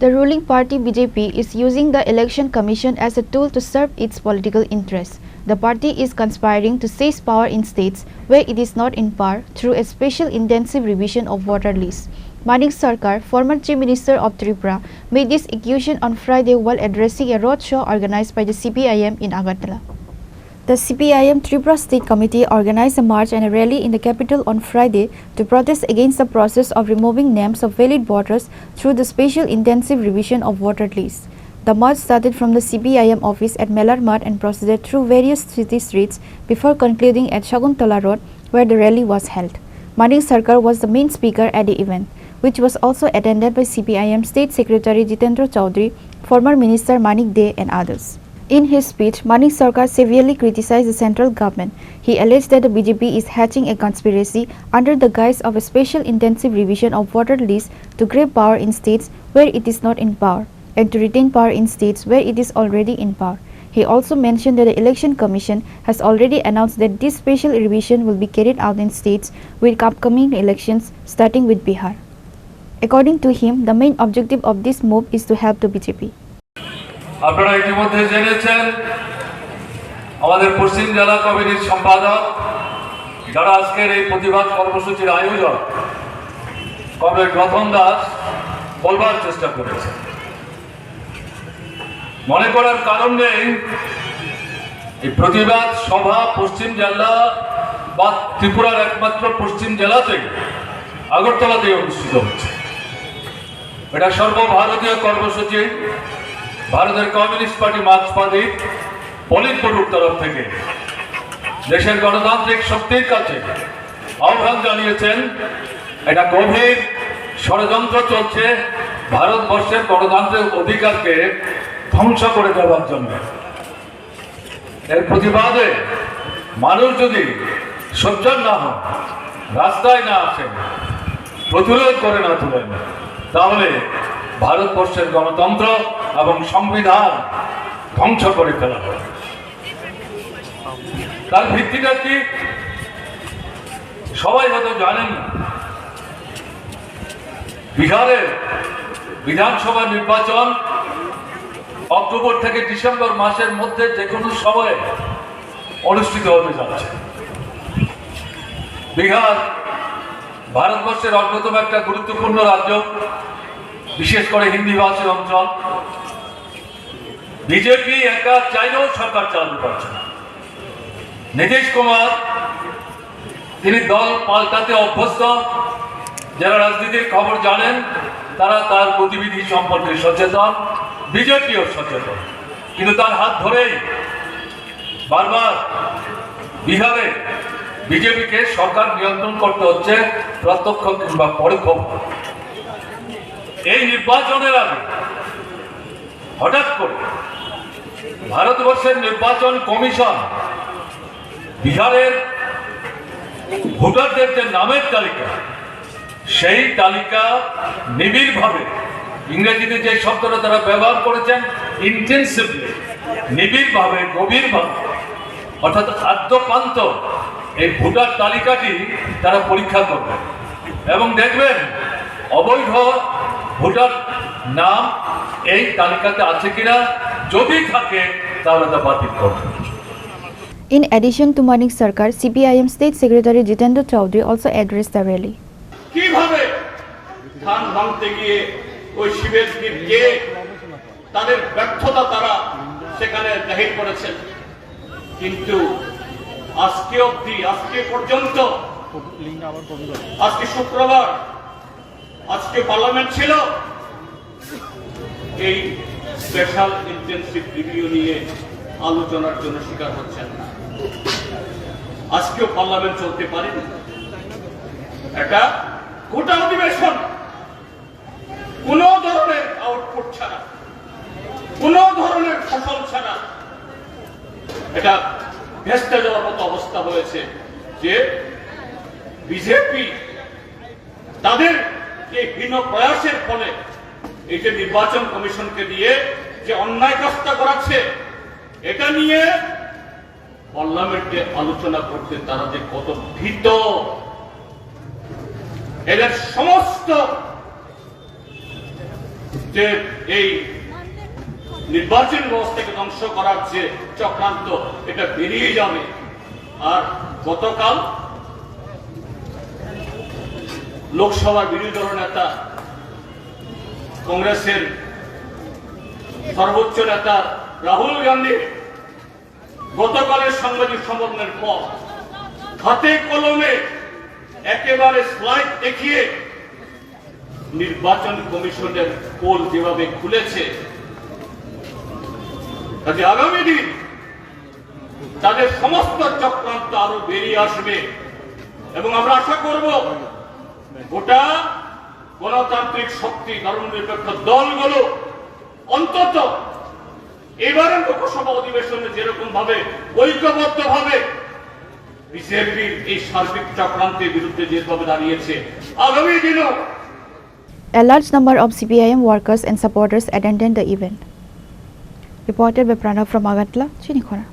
The ruling party BJP is using the Election Commission as a tool to serve its political interests. The party is conspiring to seize power in states where it is not in power through a special intensive revision of voter lists. Manik Sarkar, former Chief Minister of Tripura, made this accusation on Friday while addressing a roadshow organized by the CPIM in Agartala. The CPIM Tripura State Committee organized a march and a rally in the capital on Friday to protest against the process of removing names of valid voters through the special intensive revision of voter lists. The march started from the CPIM office at Melar Mart and proceeded through various city streets before concluding at Shakuntala Road, where the rally was held. Manik Sarkar was the main speaker at the event, which was also attended by CPIM State Secretary Jitendra Chaudhary, former Minister Manik Dey and others. In his speech, Manik Sarkar severely criticized the central government. He alleged that the BJP is hatching a conspiracy under the guise of a special intensive revision of voter lists to grab power in states where it is not in power and to retain power in states where it is already in power. He also mentioned that the Election Commission has already announced that this special revision will be carried out in states with upcoming elections starting with Bihar. According to him, the main objective of this move is to help the BJP. আপনারা ইতিমধ্যে জেনেছেন আমাদের পশ্চিম জেলা কমিটির সম্পাদক যারা আজকের এই প্রতিবাদ কর্মসূচির আয়োজক কমরেড রতন দাস বলবার চেষ্টা করেছেন। মনে করার কারণ নেই এই প্রতিবাদ সভা পশ্চিম জেলা বা ত্রিপুরার একমাত্র পশ্চিম জেলাতেই আগরতলাতে অনুষ্ঠিত হচ্ছে। এটা সর্বভারতীয় কর্মসূচি। ভারতের কমিউনিস্ট পার্টি মার্ক্সবাদী পলিট ব্যুরোর তরফ থেকে দেশের গণতান্ত্রিক শক্তির কাছে আহ্বান জানিয়েছেন। এটা গভীর ষড়যন্ত্র চলছে ভারতবর্ষের গণতান্ত্রিক অধিকারকে ধ্বংস করে দেওয়ার জন্য। এর প্রতিবাদে মানুষ যদি সোচ্চার না হন, রাস্তায় না আসেন, প্রতিরোধ করে না তুলেন, তাহলে ভারতবর্ষের গণতন্ত্র এবং সংবিধান ধ্বংস করে ফেলা হবে। তার ভিত্তিটা কি সবাই হয়তো জানেন না। বিহারের বিধানসভা নির্বাচন অক্টোবর থেকে ডিসেম্বর মাসের মধ্যে যে কোনো সময়ে অনুষ্ঠিত হতে যাচ্ছে। বিহার ভারতবর্ষের অন্যতম একটা গুরুত্বপূর্ণ রাজ্য, বিশেষ করে হিন্দিভাষী অঞ্চল। বিজেপি একা চাইলেও সরকার চালাতে পারছে না। নীতিশ কুমার তিনি দল পাল্টাতে অভ্যস্ত। যারা রাজনীতির খবর জানেন তারা তার গতিবিধি সম্পর্কে সচেতন, বিজেপিও সচেতন। কিন্তু তার হাত ধরেই বারবার বিহারে বিজেপিকে সরকার নিয়ন্ত্রণ করতে হচ্ছে, প্রত্যক্ষ কিংবা পরোক্ষ। এই নির্বাচনের আগে হঠাৎ করে ভারতবর্ষের নির্বাচন কমিশন বিহারের ভোটারদের যে নামের তালিকা, সেই তালিকা নিবিড়ভাবে, ইংরেজিতে যে শব্দটা তারা ব্যবহার করেছেন ইন্টেন্সিভলি, নিবিড়ভাবে, গভীরভাবে, অর্থাৎ আদ্যপান্ত এই ভোটার তালিকাটি তারা পরীক্ষা করবে এবং দেখবেন অবৈধ ভোটার নাম এই তালিকাতে আছে কিনা। যদি থাকে তাহলে তা বাতিল করবে। In addition to Manik Sarkar, CPIM State Secretary Jitendra Chaudhary also addressed the rally. কিভাবে ধান ভাঙতে গিয়ে ওই শিবের কে তাদের ব্যর্থতা তারা সেখানে জাহির করেছেন, কিন্তু আজকে অবধি, আজকে পর্যন্ত, আজকে শুক্রবার, আজকে পার্লামেন্ট ছিল, এই স্পেশাল ইন্টেনসিভ রিভিউ নিয়ে আলোচনার জন্য স্বীকার হচ্ছেন না। আজকেও পার্লামেন্ট চলতে পারেনি। এটা গোটা অধিবেশন কোন ধরনের আউটপুট ছাড়া, কোন ধরনের ফসল ছাড়া এটা ভেস্তে যাওয়ার মতো অবস্থা হয়েছে যে বিজেপি তাদের এই হীন প্রয়াসের ফলে এই যে নির্বাচন কমিশনকে দিয়ে যে অন্যায় কাজটা করাচ্ছে, এটা নিয়ে পার্লামেন্টে আলোচনা করতে তারা যে কত ভীত, এদের সমস্ত যে এই নির্বাচন ব্যবস্থাকে ধ্বংস করার যে চক্রান্ত এটা বেরিয়ে যাবে। আর গতকাল লোকসভার বিরোধী দল নেতা কংগ্রেসের সর্বোচ্চ নেতা রাহুল গান্ধী গতকালের সাংবাদিক সম্মেলনের পর হাতে কলমে একেবারে স্লাইড দেখিয়ে নির্বাচন কমিশনের পোল যেভাবে খুলেছে, কাজে আগামী দিন তাদের সমস্ত চক্রান্ত আরো বেরিয়ে আসবে এবং আমরা আশা করব গোটা গণতান্ত্রিক শক্তি ধর্মনিরপেক্ষ দলগুলো অন্তত এবারের লোকসভা অধিবেশনে যেরকম ভাবে ঐক্যবদ্ধ ভাবে বিজেপির এই সার্বিক চক্রান্তের বিরুদ্ধে যেভাবে দাঁড়িয়েছে, আগামী দিনও A large number of CPIM workers and supporters attended the event. Reported by Pranav from Agatla, Chinikhora.